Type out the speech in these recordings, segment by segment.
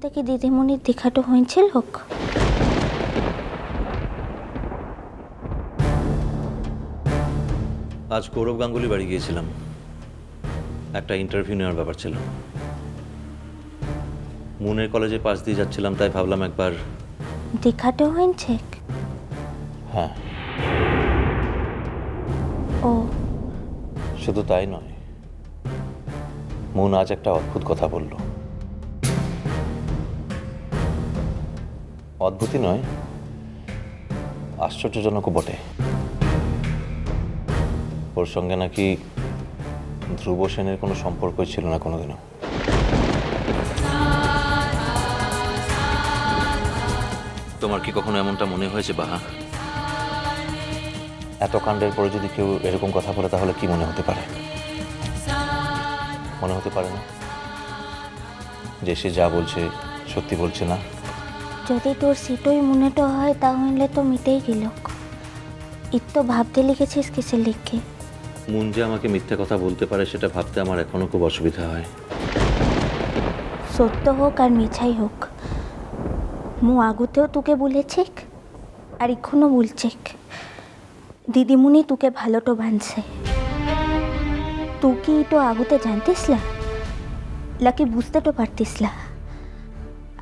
থেকে দিদিমণির দেখাটা হয়েছিল? আজ গৌরব গাঙ্গুলি বাড়ি গিয়েছিলাম, একটা ইন্টারভিউ নেওয়ার ব্যাপার ছিল। মুনের কলেজে পাশ দিয়ে যাচ্ছিলাম, তাই ভাবলাম একবার। দেখাটা হয়েছে? হ্যাঁ। ও শুধু তাই নয়, মুন আজ একটা অদ্ভুত কথা বলল। অদ্ভুতই নয়, আশ্চর্যজনকও বটে। ওর সঙ্গে নাকি ধ্রুব সেনের কোনো সম্পর্কই ছিল না কোনোদিনও। তোমার কি কখনো এমনটা মনে হয়েছে বাহা? এত কাণ্ডের পরে যদি কেউ এরকম কথা বলে তাহলে কি মনে হতে পারে? মনে হতে পারে না যে সে যা বলছে সত্যি বলছে না? যদি তোর সিটই মনেটা হয় তাহলে তো মিটেই গেল। তো ভাবতে লিখেছিস কিসে লিখে? মুন যে আমাকে মিথ্যে কথা বলতে পারে সেটা ভাবতে আমার এখনো খুব অসুবিধা হয়। সত্য হোক আর মিছাই হোক, মু আগুতেও তোকে বলেছে আর এখনো বলছে দিদিমণি তোকে ভালোটো বানছে। তুই কি তো আগুতে জানতিস না, লাকি বুঝতে তো পারতিস না?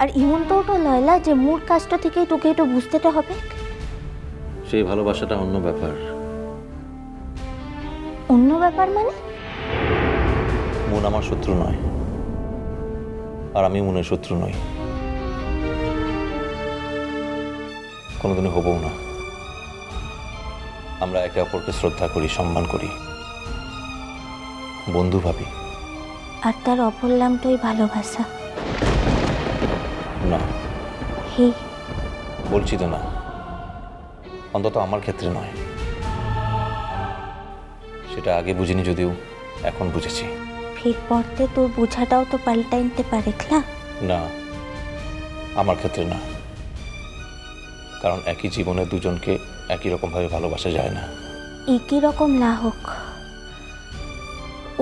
আর এমন তো লয়লা যে মোর কাজটা থেকেই তোকে একটু বুঝতেটা হবে। সেই ভালোবাসাটা অন্য ব্যাপার। অন্য ব্যাপার মানে? মুন আমার শত্রু নয়, আর আমি মুনের শত্রু নই, কোনোদিনও হবও না। আমরা একে অপরকে শ্রদ্ধা করি, সম্মান করি, বন্ধু ভাবি। আর তার অপর নামটাই ভালোবাসা। না, হে বলছি তো না, অন্তত আমার ক্ষেত্রে নয়। সেটা আগে বুঝিনি, যদিও এখন বুঝেছি। ফির পড়তে তোর বোঝাটাও তো পাল্টাই নিতে পারে না? না, আমার ক্ষেত্রে না, কারণ একই জীবনে দুজনকে একই রকমভাবে ভালোবাসা যায় না। একই রকম না হোক,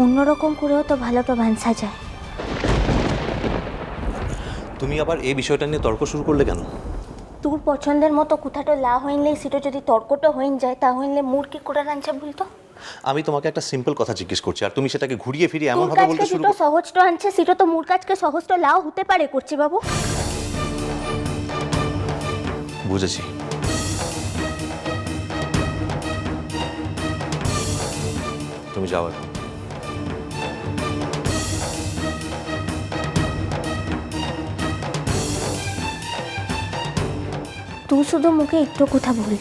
অন্যরকম করেও তো ভালোটা বাঁধা যায়। তুমি আবার এই বিষয়টা নিয়ে তর্ক শুরু করলে কেন? তোর পছন্দের মতো কোথাটা লা হইলে সেটা যদি তর্কটা হয়ে যায় তাহলে মোর কি করে আনছে বলতো? আমি তোমাকে একটা সিম্পল কথা জিজ্ঞেস করছি আর তুমি সেটাকে ঘুরিয়ে ফিরিয়ে এমন তোর ভাবে কাজকে বলতে শুরু যেটা সহজটা আনছে সেটা তো মোর কাজকে সহজটা লাও হতে পারে করছি বাবু। বুঝেছি। তুমি যাও এখন। তুই শুধু মুখে একটু কথা বল।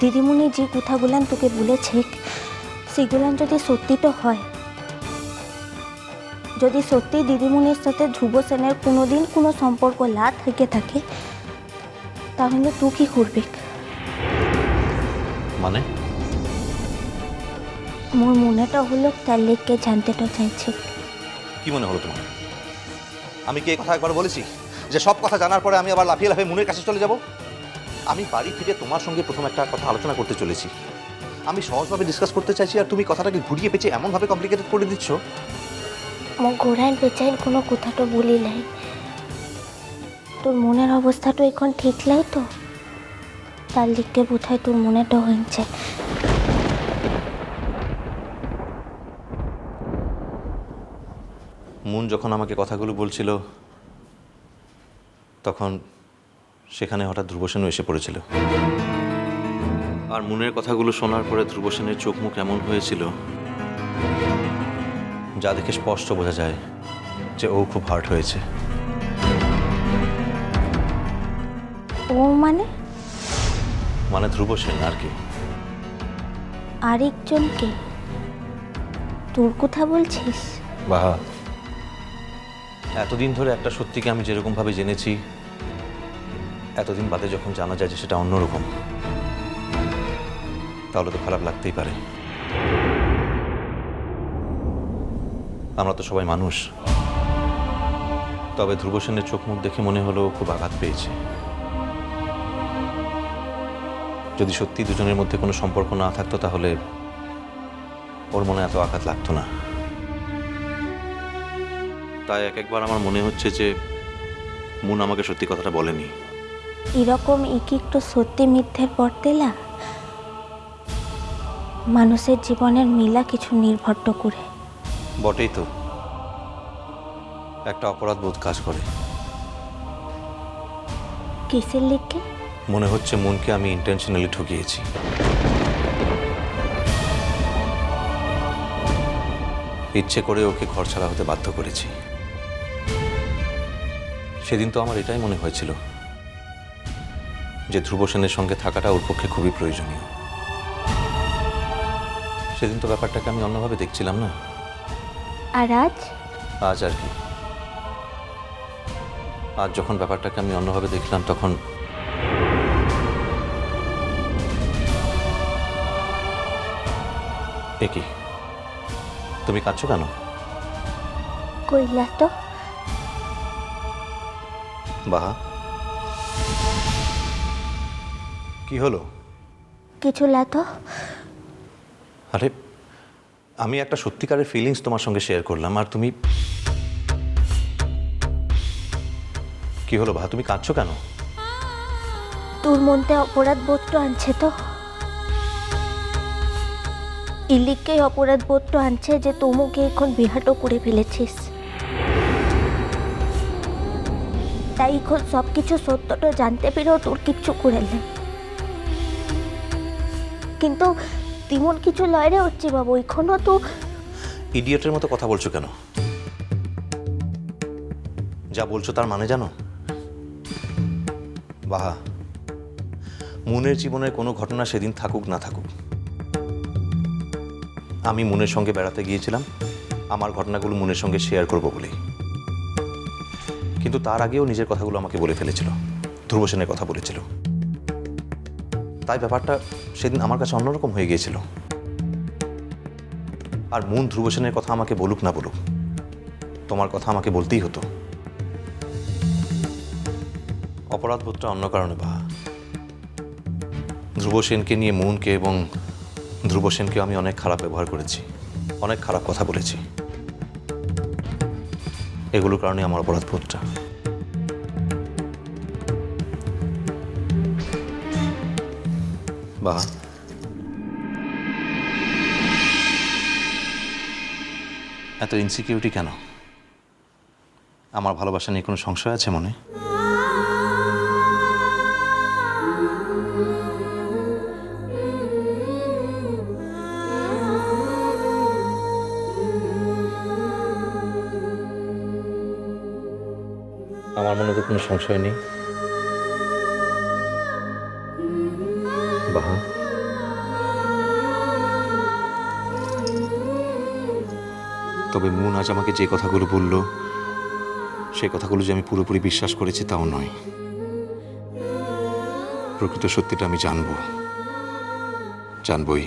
দিদিমণি যে কথাগুলান তোকে বলেছে সেগুলান যদি সত্যি তো হয়, যদি সত্যি দিদিমণির সাথে ধ্রুব সেনের কোনোদিন কোনো সম্পর্ক লা থেকে থাকে তাহলে তুই কি করবি? মানে? মোর মনেটা হলো তার লেগকে জানতেটা চাইছে। কি মনে হলো তোমার? আমি কি এই কথা একবার বলেছি যে সব কথা জানার পরে আমি আবার লাফিয়ে লাফিয়ে মুনের কাছে চলে যাব? আমি বাড়ি ফিরে তোমার সঙ্গে প্রথম একটা কথা আলোচনা করতে চলেছি। আমি সহজভাবে ডিসকাস করতে চাইছি আর তুমি কথাটাকে ঘুরিয়ে পেঁচিয়ে এমনভাবে কমপ্লিকেটেড করে দিচ্ছ। মো ঘোড়ার বেচাইন কোনো কথা তো বলি নাই। তোর মনের অবস্থা তো এখন ঠিক নাই তো, তার লিখতে বোধহয় তোর মনেটা হয়েছে। মুন যখন আমাকে কথাগুলো বলছিল তখন সেখানে হঠাৎ ধ্রুবসেনও এসে পড়েছিল। আর মুনের কথাগুলো শোনার পরে ধ্রুবসেনের চোখ মুখ এমন হয়েছিল যা দেখে স্পষ্ট বোঝা যায় যে ও খুব হার্ট হয়েছে। ও মানে? মানে ধ্রুবসেন আর কি। আরেকজনকে? তোর কথা বলছিস? বাহা, এতদিন ধরে একটা সত্যিকে আমি যেরকমভাবে জেনেছি, এতদিন বাদে যখন জানা যায় যে সেটা অন্যরকম, তাহলে তো খারাপ লাগতেই পারে। আমরা তো সবাই মানুষ। তবে ধ্রুবসেনের চোখ মুখ দেখে মনে হলো খুব আঘাত পেয়েছে। যদি সত্যি দুজনের মধ্যে কোনো সম্পর্ক না থাকতো তাহলে ওর মনে এত আঘাত লাগতো না। তাই এক একবার আমার মনে হচ্ছে যে মুন আমাকে সত্যি কথাটা বলেনি। এরকম একটু সত্যি মিথ্যের পরতেলা মানুষের জীবনের মিলা কিছু নির্ভর করে। বটেই তো, একটা অপরাধ বোধ কাজ করে। কিসের লিখে? মনে হচ্ছে মনকে আমি ইন্টেনশনালি ঠকিয়েছি। ইচ্ছে করে ওকে ঘর ছাড়া হতে বাধ্য করেছি। সেদিন তো আমার এটাই মনে হয়েছিল যে ধ্রুব সেনের সঙ্গে থাকাটা ওর পক্ষে খুবই প্রয়োজনীয়। সেদিন তো ব্যাপারটাকে আমি অন্যভাবে দেখছিলাম না। আর আজ? আজ আর কি, আজ যখন ব্যাপারটাকে আমি অন্যভাবে দেখলাম তখন এ কি, তুমি কাঁদছো কেন? কইলা তো। বাহা, কি হলো? কিছু লাতো। আরে, আমি একটা সত্যিকারের ফিলিংস তোমার সঙ্গে শেয়ার করলাম আর তুমি কি হলো বাহা, তুমি কাঁদছো কেন? তোর মনতে অপরাধ বোধটা আনছে তো। ইলিককেই অপরাধ বোধটা আনছে যে তোমুকে এখন বিহাটও করে ফেলেছিস। তাই এখন সবকিছু সত্যটা জানতে পেরেও তোর কিচ্ছু করেলেন। কিন্তু তেমন কিছু লয়রে হচ্ছে বাবু, এখনো তো। ইডিয়েটের মতো কথা বলছো কেন? যা বলছো তার মানে জানো? বাহা, মুনের জীবনের কোনো ঘটনা সেদিন থাকুক না থাকুক, আমি মুনের সঙ্গে বেড়াতে গিয়েছিলাম আমার ঘটনাগুলো মুনের সঙ্গে শেয়ার করব বলেই। কিন্তু তার আগেও নিজের কথাগুলো আমাকে বলে ফেলেছিল, ধ্রুব সেনের কথা বলেছিল। তাই ব্যাপারটা সেদিন আমার কাছে অন্যরকম হয়ে গিয়েছিল। আর মুন ধ্রুব সেনের কথা আমাকে বলুক না বলুক, তোমার কথা আমাকে বলতেই হতো। অপরাধ বোধটা অন্য কারণে বাহা। ধ্রুব সেনকে নিয়ে মুনকে এবং ধ্রুব সেনকে আমি অনেক খারাপ ব্যবহার করেছি, অনেক খারাপ কথা বলেছি। এগুলোর কারণে আমার অপরাধ বোধটা। বাহা, এত ইনসিকিউরিটি কেন? আমার ভালোবাসা নিয়ে কোনো সংশয় আছে মনে? আমার মনে তো কোনো সংশয় নেই বাহা। তবে মুন আজ আমাকে যে কথাগুলো বলল সেই কথাগুলো যে আমি পুরোপুরি বিশ্বাস করেছি তাও নয়। প্রকৃত সত্যিটা আমি জানবই।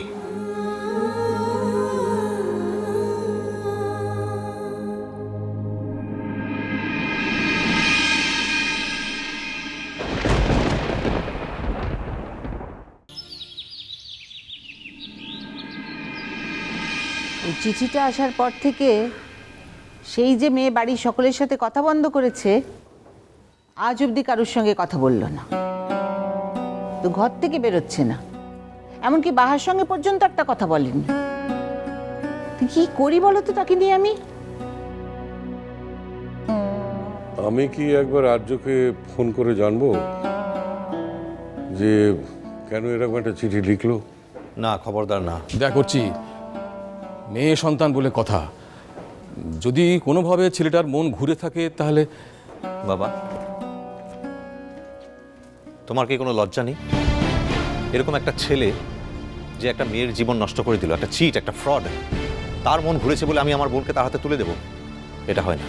এই চিঠিটা আসার পর থেকে সেই যে মেয়ে বাড়ির সকলের সাথে কথা বন্ধ করেছে, আজ অবধি কারোর সঙ্গে কথা বলল না, তো ঘর থেকে বেরোচ্ছে না, এমনকি বাহার সঙ্গে পর্যন্ত একটা কথা বলেনি। কি করি বলো তো তাকে নিয়ে আমি? আমি কি একবার আর্যকে ফোন করে জানবো যে কেন এরকম একটা চিঠি লিখলো? না, খবরদার না। দেখ করছি, মেয়ে সন্তান বলে কথা, যদি কোনোভাবে ছেলেটার মন ঘুরে থাকে তাহলে। বাবা, তোমার কি কোনো লজ্জা নেই? এরকম একটা ছেলে যে একটা মেয়ের জীবন নষ্ট করে দিল, একটা চিট, একটা ফ্রড, তার মন ঘুরেছে বলে আমি আমার বোনকে তার হাতে তুলে দেব? এটা হয় না।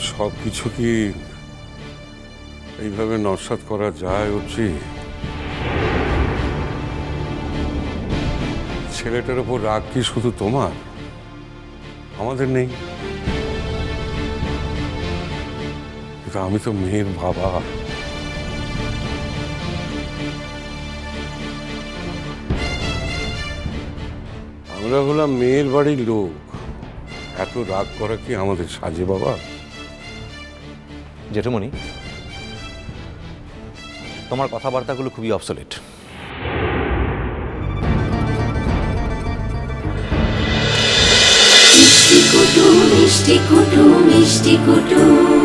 সব কিছু কি এইভাবে নস্যাৎ করা যায়? হচ্ছে ছেলেটার উপর রাগ কি শুধু তোমার, আমাদের নেই? কিন্তু আমি তো মেয়ের বাবা। আমরা হলাম মেয়ের বাড়ির লোক, এত রাগ করা কি আমাদের সাজে বাবা? জেঠুমণি, তোমার কথাবার্তাগুলো খুবই অবসলেট। মিষ্টি কুটু মিষ্টি কুটু মিষ্টি কুটু।